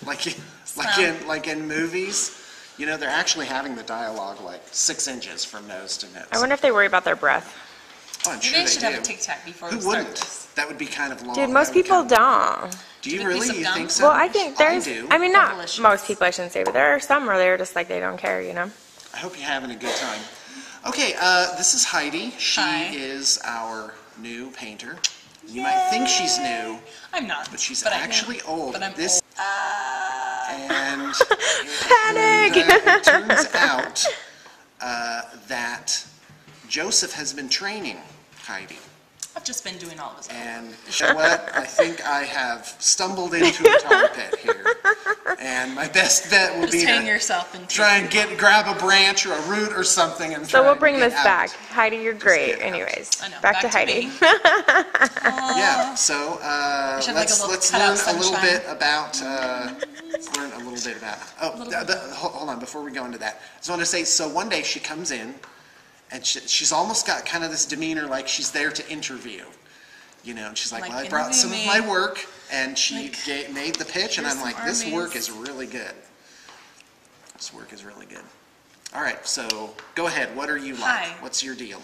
like in movies, you know, they're actually having the dialogue like 6 inches from nose to nose. I wonder if they worry about their breath. Oh, I'm sure Maybe they should do. have a tic-tac before we Who start wouldn't? this. That would be kind of long. Dude, most people don't. Do you Give a really? piece of You gum? think so? Well, I think there's, I do. I mean, not Delicious. most people, I shouldn't say, but there are some where they're just like, they don't care, you know? I hope you're having a good time. Okay, this is Heidi. She Hi. is our new painter. You might think she's new, I'm not. but she's I am. actually old. But I'm this old. and Panic! it turns out that Joseph has been training Heidi. I've just been doing all this. And you know what? I think I have stumbled into a tar pit here. And my best bet will Just be hang to yourself into try and grab a branch or a root or something and So try we'll and bring get this out. back. Heidi, you're great. get out. Anyways, I know. back to Heidi. me. Yeah, so should have, like, a little let's cutout learn a little sunshine. bit about hold on, before we go into that, I just want to say, so one day she comes in and she's almost got kind of this demeanor like she's there to interview, you know, and she's like, Like, well, I brought some of interview my me. work, and she Like, made the pitch, and here's I'm like, some this work armies. is really good. This work is really good. All right, so go ahead. What are you like? Hi. What's your deal?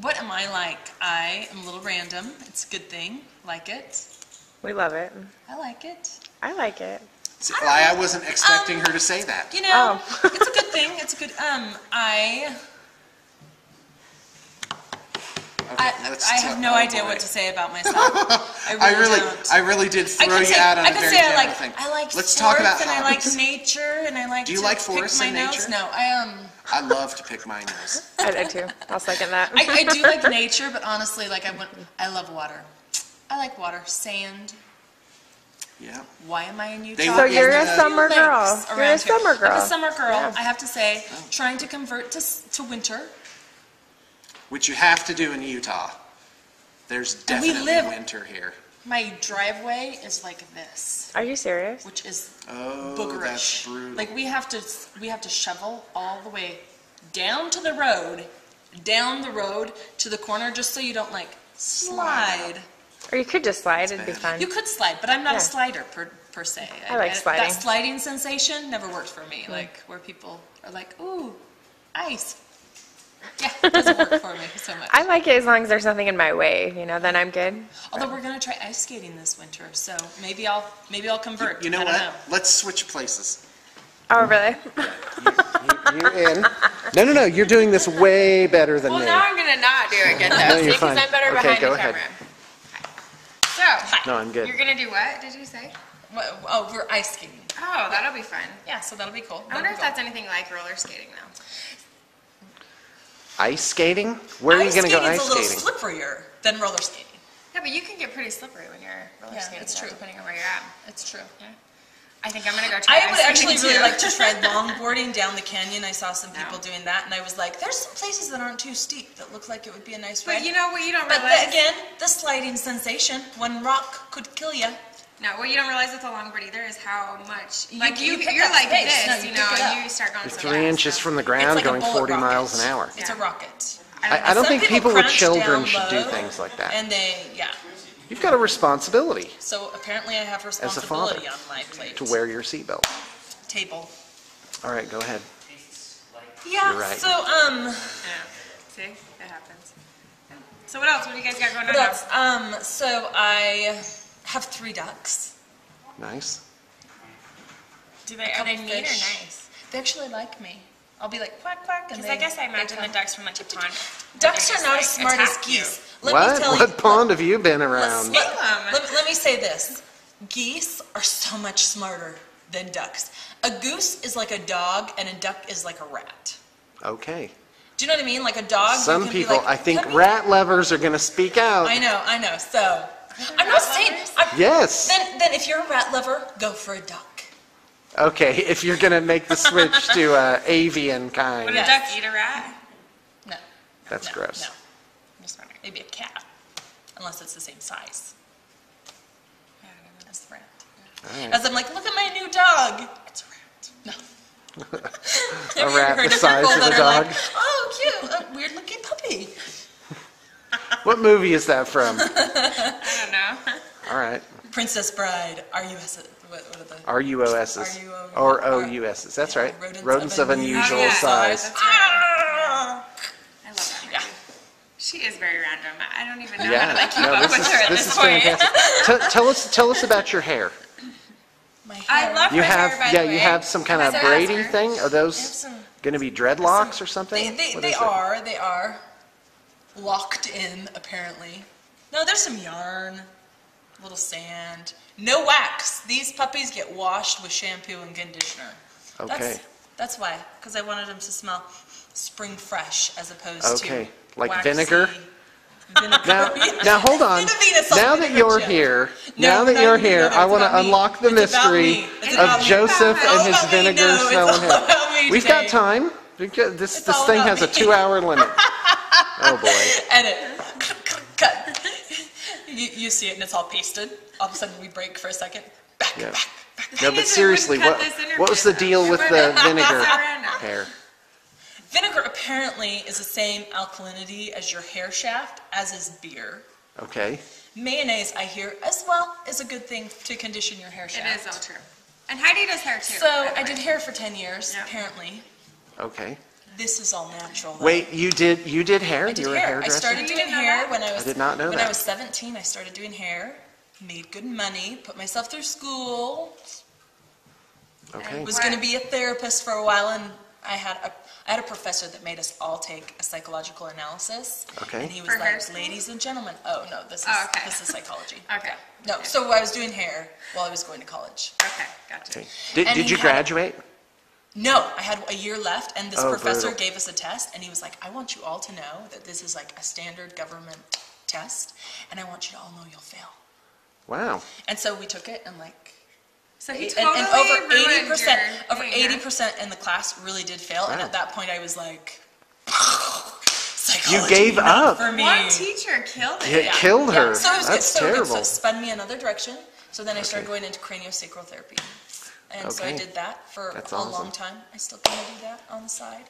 What am I like? I am a little random. It's a good thing. Like it. We love it. I like it. I like it. See, I wasn't expecting her to say that. You know, it's a good thing. It's a good, I have no idea what to say about myself. I really did throw you out on a very general thing. I like Let's sports, talk about and hobbies. I like nature, and I like Do you to like pick forests my and nose. nature? No, I love to pick my nose. I too. I'll second that. I do like nature, but honestly, like I love water. I like water, sand. Yeah. Why am I in Utah? So So you're a in the summer girl. lakes You're a around here. summer girl. I'm a summer girl. Yeah. I have to say, trying to convert to winter. Which you have to do in Utah. There's And we definitely live- winter here. My driveway is like this, Are you serious? which is Oh, boogerish. that's brutal. Like we have to shovel all the way down to the road, down the road to the corner, just so you don't like slide. Or you could just slide. It'd be bad. fun. You could slide, but I'm not Yeah. a slider per se. I like sliding. That sliding sensation never worked for me. Like where people are like, ooh, ice. Yeah, it doesn't work for me so much. I like it as long as there's nothing in my way, you know, then I'm good. Although we're gonna try ice skating this winter, so maybe I'll convert. You know I don't what? know. Let's switch places. Oh, really? You're in. No. You're doing this way better than Well, me. now I'm going to not do it good, though. No, you're Because fine. I'm better Okay, behind go the ahead. camera. So, No, I'm good. you're going to do what, did you say? Oh, we're ice skating. Oh, that'll be fun. Yeah, so that'll be cool. I wonder if that's anything like roller skating, though. Ice skating? Where are you going to go ice Ice skating's a skating? little slipperier than roller skating. Yeah, but you can get pretty slippery when you're roller Yeah, skating, it's though, true. depending on where you're at. It's true. Yeah. I think I'm going to go try I would ice actually skating, really too. like to try longboarding down the canyon. I saw some people No. doing that, and I was like, there's some places that aren't too steep that look like it would be a nice ride. But you know what you don't But realize? again, the sliding sensation, one rock could kill you. No, what you don't realize with a longboard either is how much, You like pick you're up like space. this, No, you you know, pick it and up. you start going You're so 3 fast, inches so. from the It's ground like a going bullet 40 rocket. miles an hour. It's a rocket. I don't Some think people with crunch children down should do low, things like that. And yeah. You've got a responsibility So apparently I have father, responsibility on my plate. to wear your seatbelt. Table. All right, go ahead. Yeah, You're right. so, Yeah. See? It happens. So what else? What do you guys got going on? so I have 3 ducks. Nice. Are they neat or fish. nice? They actually like me. I'll be like quack quack, and Because I guess I imagine the come. ducks from like the pond. Ducks They're are not as just, smart as attack you. geese. Let What? me tell you. What pond have you been Let, around? let me say this. Geese are so much smarter than ducks. A goose is like a dog, and a duck is like a rat. Okay. Do you know what I mean? Like a dog. you Some can be people, like, I think "Come here." rat lovers are going to speak out. I know. So I'm not saying. Yes. Then if you're a rat lover, go for a duck. Okay, if you're going to make the switch to avian kind. Would Yeah. a duck eat a rat? No. That's no, gross. No. I'm just wondering. Maybe a cat, unless it's the same size as the rat. All right. As I'm like, look at my new dog. It's a rat. No. Have you rat ever heard the of size people of a that are like, dog? oh, cute, a weird looking puppy. What movie is that from? I don't know. All right. Princess Bride, RUS, what are the... RUOSs. Or OUSs. That's right. Rodents of unusual size. That's right. I love that. Yeah. She is very random. I don't even know how to like keep up with her at this point. Fantastic. Tell us about your hair. My hair. I love her hair, by the way. You have some kind of braiding thing? Are those going to be dreadlocks or something? They are locked in, apparently. No, there's some yarn, a little sand. No wax. These puppies get washed with shampoo and conditioner. Okay. That's why, because I wanted them to smell spring fresh as opposed to like waxy vinegar? Now hold on. Now that you're here, I want to unlock the mystery of Joseph and his vinegar smelling hair. We've got time. This thing has a 2-hour limit. Oh boy. Edit. Cut. You see it and it's all pasted. All of a sudden we break for a second. Back. No, but seriously, what was the deal with the vinegar hair? Vinegar apparently is the same alkalinity as your hair shaft, as is beer. Okay. Mayonnaise, I hear, as well, is a good thing to condition your hair shaft. It is all true. And Heidi does hair too. So I did hair for 10 years, apparently. Okay. This is all natural, though. Wait, you did hair? I did you were a hair. hairdresser? I started doing hair when I was. I did not know when that. I was 17. I started doing hair, made good money, put myself through school. Okay. Was going to be a therapist for a while, and I had a professor that made us all take a psychological analysis. Okay. And he was like, "Ladies and gentlemen." Oh no, this is psychology. Okay. No, so I was doing hair while I was going to college. Okay, gotcha. Okay. Did you graduate? No, I had a year left, and this professor brutal. gave us a test, and he was like, I want you all to know that this is like a standard government test, and I want you to all know you'll fail. Wow. And so we took it, and like, so he and totally over ruined 80%, your over thing, 80% in the class really did fail, and Wow. at that point I was like, psychology, You gave not up. for me. One teacher killed it. It killed her. So it was That's good. terrible. So it spun me another direction. So then I started going into craniosacral therapy. And so I Okay. did that for That's a awesome. long time. I still kind of do that on the side.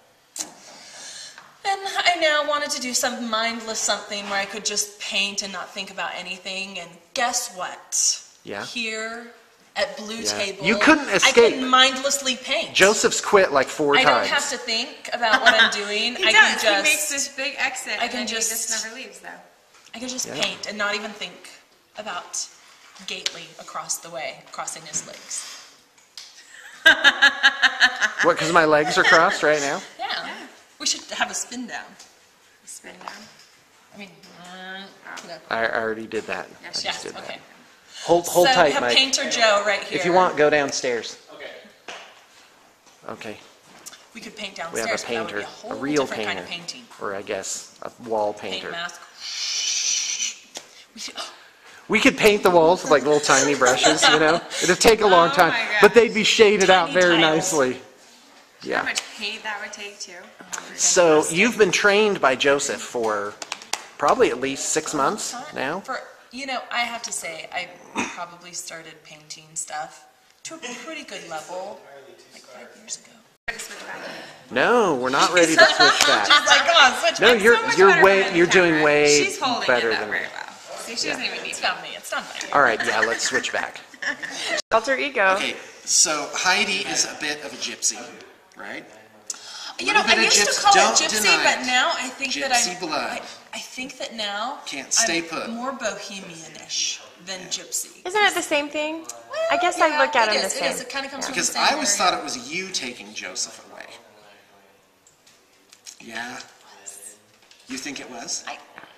And I now wanted to do some mindless something where I could just paint and not think about anything. And guess what? Yeah. Here at Blue Table, You couldn't I escape. can mindlessly paint. Joseph's quit like 4 I times. don't have to think about what I'm doing. He I does. can He just makes this big exit, I and can then just- he just never leaves, though. I can just paint and not even think about Gately across the way, crossing his legs. What, because my legs are crossed right now? Yeah. We should have a spin down. Spin down. I mean, no. I already did that. Yeah, I she just Yes, did okay. that. Hold So we tight, have Mike. Painter Joe right here. If you want, go downstairs. Okay. we could paint We have downstairs. a but that would be painter, a whole a real different painter, kind of painting. or I guess a wall Paint painter. mask. We should, We could paint the walls with like little tiny brushes, you know? It'd take a long Oh time, my gosh. but they'd be shaded out Tiny very tiles. nicely. How Yeah. much paint that would take, too. So you've been trained by Joseph for probably at least 6 months now? I have to say, I probably started painting stuff to a pretty good level like 5 years ago. No, we're not ready to switch back. Like, come on, switch No, back. you're doing way She's holding better it up than me. very well. See, she doesn't even need It's it. not me. It's not me. All right, yeah, let's switch back. Alter ego. Okay, so Heidi is a bit of a gypsy, right? I used to call Don't it gypsy, deny but it. now I think that Gypsy blood. I think that now Can't stay I'm put. more Bohemian-ish than gypsy. Isn't it the same thing? I Well, guess yeah, I look at it them the is, same. It is. It kind of comes from the Because same I always area. thought it was you taking Joseph away. Yeah? You think it was?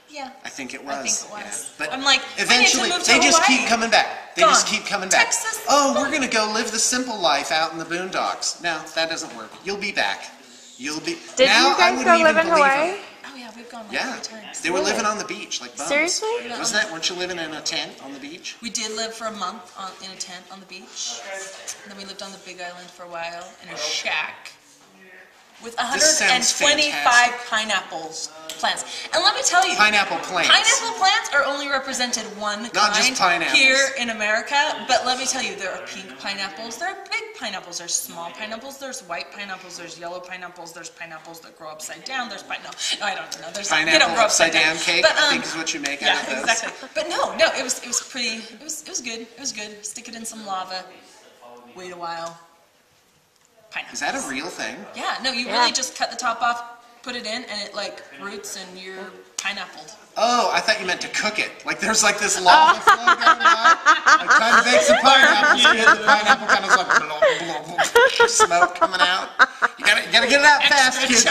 Yeah. I think it was. I think it was. Yeah. But I'm like, eventually, we need to move to they just Hawaii. keep coming back. They Gone. just keep coming back. Texas, Oh, gone. we're going to go live the simple life out in the boondocks. No, that doesn't work. You'll be back. You'll be. Did now, you I guys wouldn't go even live in believe Hawaii? them. Oh yeah, we've gone like Yeah, 3 times. they were living on the beach like bums. Seriously? Wasn't that? Weren't you living in a tent on the beach? We did live for a month in a tent on the beach. And then we lived on the Big Island for a while in a shack. with This sounds 125 fantastic. pineapples plants. And let me tell you, Pineapple plants. pineapple plants are only represented one Not just kind pineapples. here in America, but let me tell you, there are pink pineapples, there are big pineapples, there's small pineapples, there's white pineapples, there's yellow pineapples, there's pineapples that grow upside down, there's no, I don't know. There's Pineapple they don't grow upside down cake, but, I think is what you make out of those. Yeah, exactly. But no, it was pretty. It was good. It was good. Stick it in some lava. Wait a while. Pineapples. Is that a real thing? Yeah. No, you really just cut the top off, put it in, and it like roots, and you're pineappled. Oh, I thought you meant to cook it. Like there's like this lava flow going on. Like trying to bake some pineapples. You get the pineapple kind of like blah, blah, blah, smoke coming out. You gotta get it out fast, kids.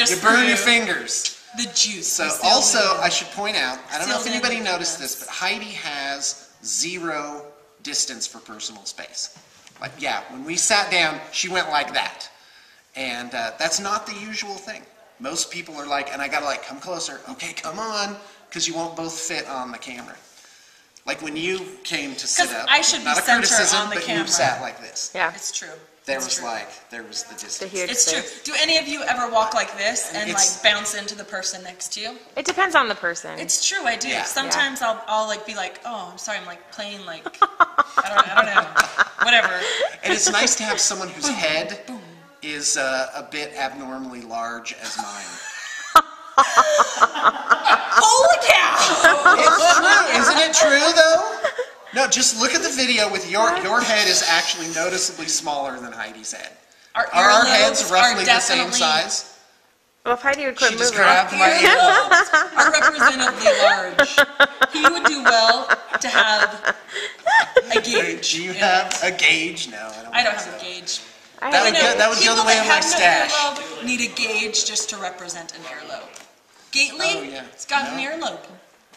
You burn your fingers. The juice. So also, I should point out, I don't know if anybody noticed this, but Heidi has 0 distance for personal space. Like, yeah, when we sat down, she went like that. And that's not the usual thing. Most people are like, and I gotta like, come closer. Okay, come on, because you won't both fit on the camera. Like when you came to sit up, I should be not a center criticism, on the but camera. you sat like this. Yeah. It's true. There was the distance. It's true. Do any of you ever walk like this and like bounce into the person next to you? It depends on the person. It's true, I do. Yeah. Sometimes I'll like be like, oh, I'm sorry, I'm like playing like, I don't know, whatever. And it's nice to have someone whose head is a bit abnormally large as mine. Holy cow! It's true, isn't it true though? No, just look at the video with your head is actually noticeably smaller than Heidi's head. Are our heads roughly the same size? Well, if Heidi would quit She moving. just grabbed my Earlobes are representatively large. He would do well to have a gauge. Do you have a gauge? No, I don't have a gauge. That would go the way of my stash. People that have no earlobe need a gauge just to represent an earlobe. Gately, it's got an earlobe.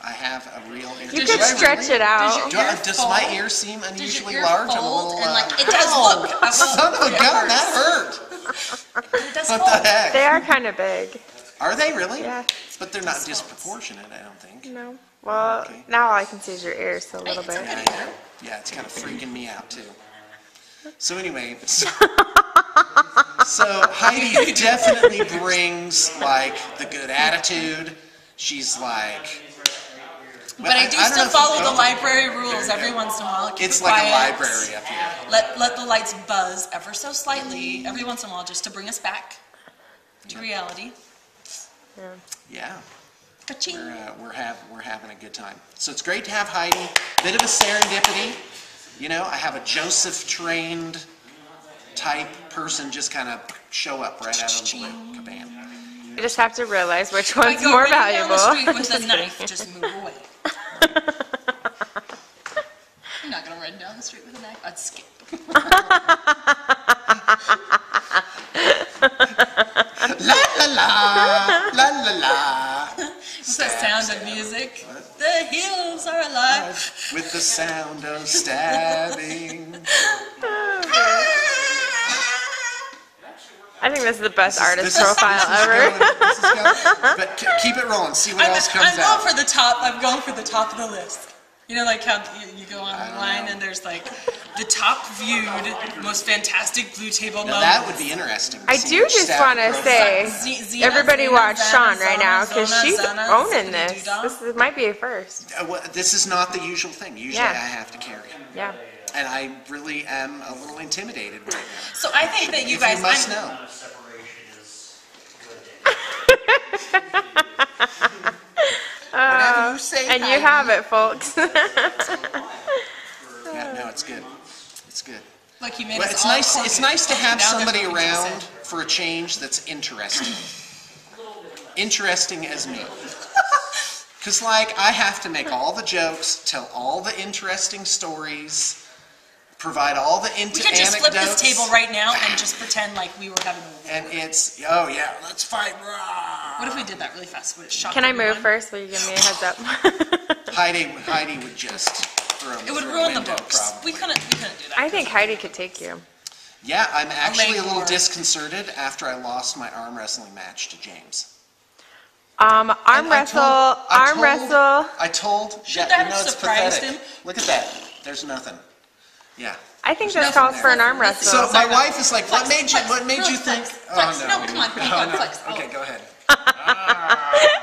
I have a real ear. You could stretch it out. Does my ear seem unusually large? I'm a little. It does look. Son of a gun, that hurt. It does What the heck? They are kind of big. Are they really? Yeah. But they're not disproportionate, I don't think. No. Well, now all I can see is your ears a little bit. Yeah, it's kind of freaking me out too. So anyway, so Heidi definitely brings like the good attitude. She's like. But I do still follow the library rules every once in a while. It's like a library up here. Let the lights buzz ever so slightly every once in a while just to bring us back to reality. Yeah. Ka-ching. We're having a good time. So it's great to have Heidi. Bit of a serendipity. You know, I have a Joseph trained type person just kind of show up right out of the blue. Kabam. You just have to realize which one's more valuable. Down the street with a knife, just move away. I'm not gonna run down the street with a knife. I'd skip. La la la, la la la. With the sound of music, the hills are alive. With the sound of stabbing. I think this is the best artist profile ever. But keep it rolling. See what else comes I'm out. going for the top. I'm going for the top of the list. You know, like how you go online and there's like the top viewed, most fantastic blue table moments. That would be interesting. I do just want to say, everybody watch Sean right now because she's owning this. This might be a first. This is not the usual thing. Usually I have to carry. Yeah. And I really am a little intimidated right now. So I think that you guys must know. Whatever you say, and you have it, folks. Yeah, no, it's good. It's good. Look, you made But us it's all nice. corky. It's nice to have Now somebody there's what we just around said. for a change that's interesting. Interesting as me. Because, like, I have to make all the jokes, tell all the interesting stories, provide all the anecdotes. We could just flip this table right now and just pretend like we were having a And it's, oh yeah, let's fight. Rah. What if we did that really fast? Would it shock Can I everyone? move first? Will you give me a heads up? Heidi would just throw me It would through a ruin the window, books. probably. We couldn't do that. I think Heidi could take you. Yeah, I'm actually a little Lord. disconcerted after I lost my arm wrestling match to James. Arm wrestle. I told. Should that have it's surprised pathetic. him? Look at that. There's nothing. Yeah. I think this calls for an arm wrestle. So my wife is like, what made you think? Flex. Oh, No, come on. Flex. Oh. Okay, go ahead.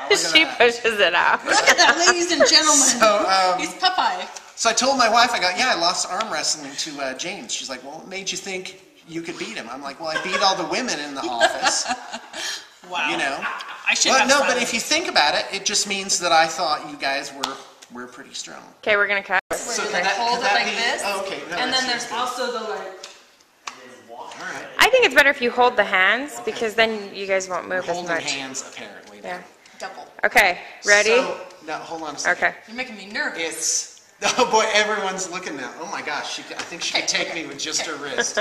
She pushes it out. Look at that, ladies and gentlemen. So, He's Popeye. So I told my wife, I lost arm wrestling to James. She's like, well, what made you think you could beat him? I'm like, well, I beat all the women in the office. Wow. You know? I should have but if you think about it, it just means that I thought you guys were pretty strong. Okay, we're gonna cut. So hold it like this. Oh, okay. No, and then there's also the like. All right. I think it's better if you hold the hands because then you guys won't move as Holding much. hands, apparently. Yeah. Double. Okay, ready? So, no, hold on a second. Okay. You're making me nervous. Oh boy, everyone's looking now. Oh my gosh, I think she could take me with just her wrist.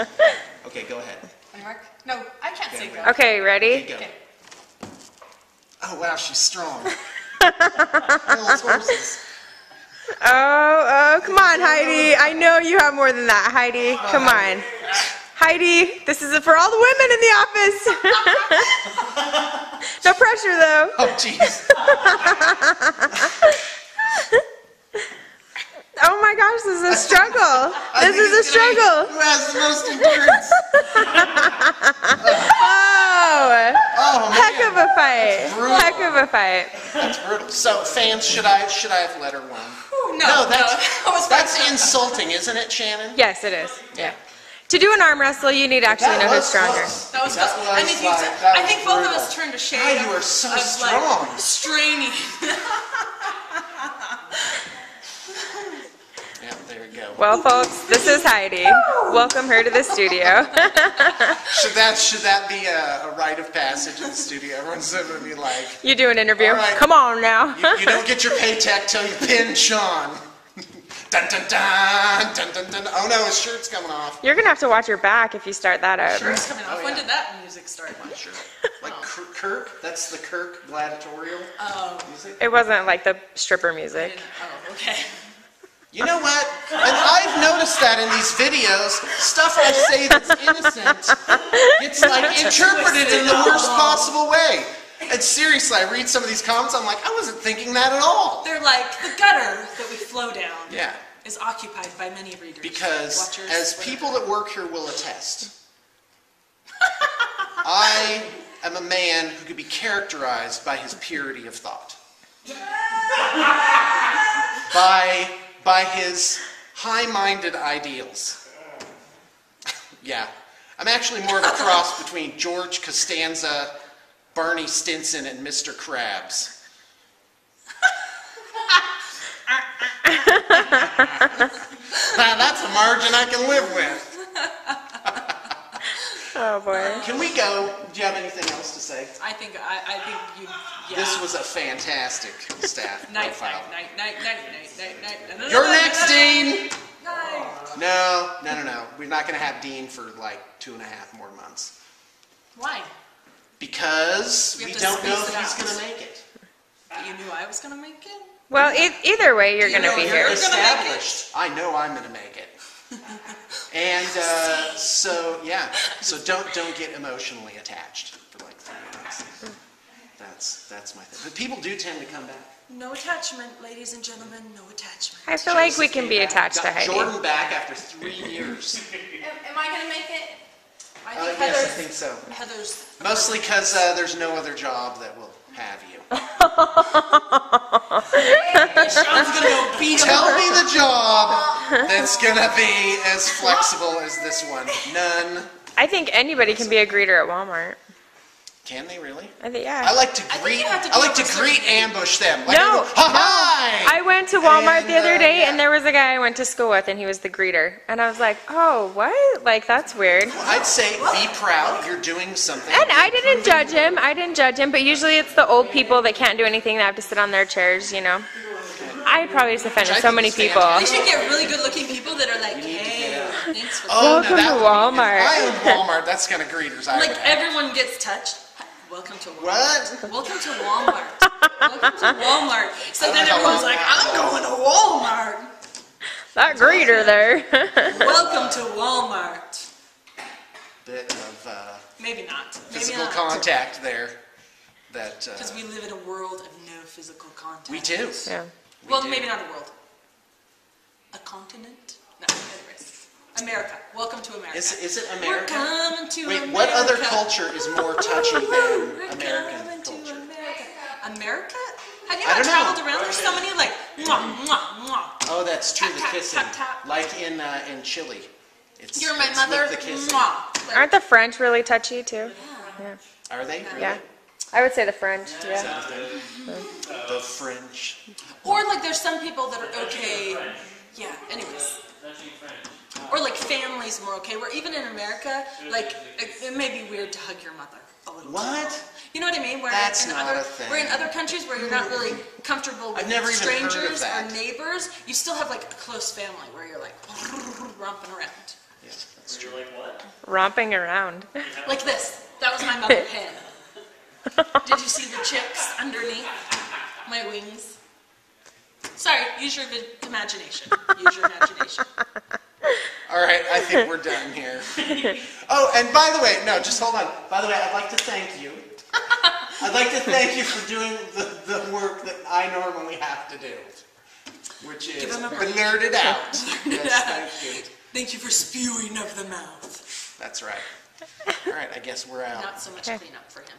Okay, go ahead. Mark? No, I can't say go. Okay, ready? Okay, go. Oh wow, she's strong. Little horses. Oh, come on, Heidi. I know you have more than that, Heidi. Come on. Heidi, this is for all the women in the office. No pressure, though. Oh, jeez. Oh my gosh, this is a struggle. This is a struggle. Who has the most endurance? Oh, man. heck of a fight. Brutal. Heck of a fight. That's brutal. So, fans, should I have let her win? No, that's insulting, isn't it, Shannon? Yes, it is. Yeah. To do an arm wrestle, you need to actually know who's stronger. That was close. I think both of us turned a shade. God, you are so strong. strong. Straining. Yeah, there we go. Well, folks, this is Heidi. Welcome her to the studio. Should that be a rite of passage in the studio? Everyone's going to be like, You do an interview. All right. Come on now. you don't get your paycheck till you pin Sean. Dun, dun, dun, dun, dun, dun. Oh no, his shirt's coming off. You're going to have to watch your back if you start that up. Shirt's coming off. Oh, When yeah. did that music start? Sure. Like Kirk? That's the Kirk gladiatorial music? It wasn't like the stripper music. Oh, okay. You know what? And I've noticed that in these videos, stuff I say that's innocent gets like interpreted in the worst possible way. And seriously, I read some of these comments, I'm like, I wasn't thinking that at all. They're like, the gutter that we flow down is occupied by many readers. Because watchers, as people that work here will attest, I am a man who could be characterized by his purity of thought. By his high-minded ideals. Yeah. I'm actually more of a cross between George Costanza, Barney Stinson, and Mr. Krabs. Now that's a margin I can live with. Oh boy. Can we go? Do you have anything else to say? I think you. Yeah. This was a fantastic staff profile. Night. You're next, Dean. Night. No. We're not going to have Dean for like 2.5 more months. Why? Because we don't know if space it he's out. going to make it. But you knew I was gonna make it. Well, either way, you're going to be here. You're established. I know I'm going to make it. And so don't get emotionally attached for like 3 months. That's my thing. But people do tend to come back. No attachment, ladies and gentlemen. No attachment. I feel like we can be attached to Heidi. Jordan back after 3 years. Am I gonna make it? Yes, I think so. Heather's. Mostly because there's no other job that will have you. Sean's gonna go beat him. Tell me the job that's gonna be as flexible as this one. None. I think anybody can be a greeter at Walmart. Can they really? I think, yeah. I like to greet ambush them. Like hi! I went to Walmart the other day, yeah. and there was a guy I went to school with, and he was the greeter. And I was like, oh, what? Like, that's weird. Well, I'd say be proud. You're doing something. And I didn't judge him. But usually it's the old people that can't do anything that have to sit on their chairs, you know. I probably just offended so many people. We should get really good-looking people that are like, hey, thanks for Welcome to Walmart. If I own Walmart, that's kind of greeters. I like would have. everyone gets touched. Welcome to Walmart. What? Welcome to Walmart. Welcome to Walmart. So then everyone's like, I'm going to Walmart. That greeter there. Welcome to Walmart. Bit of Maybe not. physical contact there. That Because we live in a world of no physical contact. we do. Yeah. Well, maybe not a world. A continent? No, anyways. America. Welcome to America. Is it America? We're coming to Wait, America. what other culture is more touchy than We're American coming to culture? America. America? Have you I not don't traveled know. around? There's so many like mwah, mwah, mwah. Oh, that's true. Tap, The tap, kissing, tap, tap. like in Chile. You're my it's mother. with the kissing. Mwah. Like, Aren't the French really touchy too? Yeah. Are they? Really? Yeah. I would say the French. Is Yeah. that a thing? The French. or like there's some people that are okay. Yeah. Anyways. Or like families more okay. Where even in America, like it may be weird to hug your mother a little. What? You know what I mean? Where That's in not other, a thing. Where in other countries where you're not really comfortable with I've never even heard of strangers that. or neighbors, you still have like a close family where you're like romping around. Yeah, that's true. Romping around. Like this. That was my mother hen. Did you see the chicks underneath my wings? Sorry, use your imagination. Use your imagination. All right, I think we're done here. Oh, and by the way, no, just hold on. By the way, I'd like to thank you. I'd like to thank you for doing the work that I normally have to do, which is nerd it out. Yes, thank you. Thank you for spewing of the mouth. That's right. All right, I guess we're out. Not so much cleanup for him.